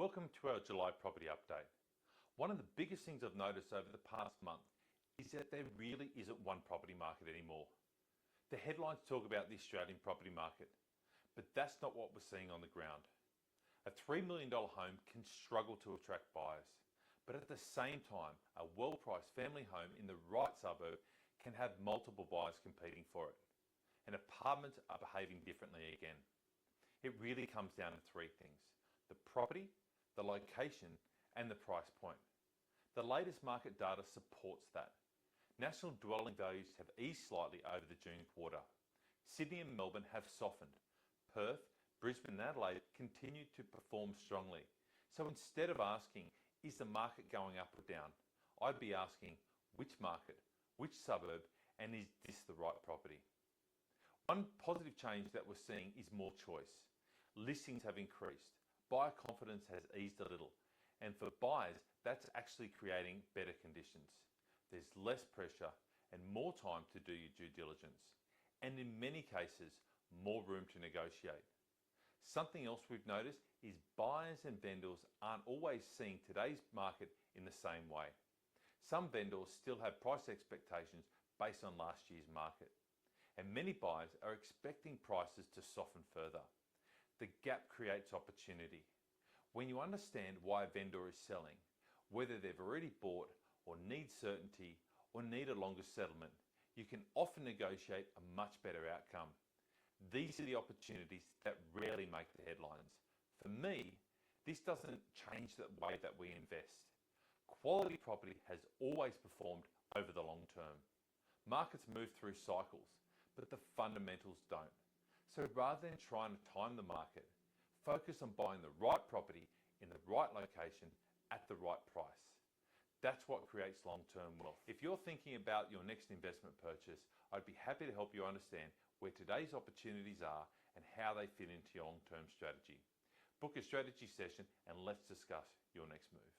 Welcome to our July property update. One of the biggest things I've noticed over the past month is that there really isn't one property market anymore. The headlines talk about the Australian property market, but that's not what we're seeing on the ground. A $3 million home can struggle to attract buyers, but at the same time, a well-priced family home in the right suburb can have multiple buyers competing for it. And apartments are behaving differently again. It really comes down to three things: the property, the location, and the price point. The latest market data supports that. National dwelling values have eased slightly over the June quarter. Sydney and Melbourne have softened. Perth, Brisbane and Adelaide continue to perform strongly. So instead of asking, is the market going up or down, I'd be asking, which market, which suburb, and is this the right property? One positive change that we're seeing is more choice. Listings have increased. Buyer confidence has eased a little. And for buyers, that's actually creating better conditions. There's less pressure and more time to do your due diligence. And in many cases, more room to negotiate. Something else we've noticed is buyers and vendors aren't always seeing today's market in the same way. Some vendors still have price expectations based on last year's market. And many buyers are expecting prices to soften further. The gap creates opportunity. When you understand why a vendor is selling, whether they've already bought or need certainty or need a longer settlement, you can often negotiate a much better outcome. These are the opportunities that rarely make the headlines. For me, this doesn't change the way that we invest. Quality property has always performed over the long term. Markets move through cycles, but the fundamentals don't. So rather than trying to time the market, focus on buying the right property in the right location at the right price. That's what creates long-term wealth. If you're thinking about your next investment purchase, I'd be happy to help you understand where today's opportunities are and how they fit into your long-term strategy. Book a strategy session and let's discuss your next move.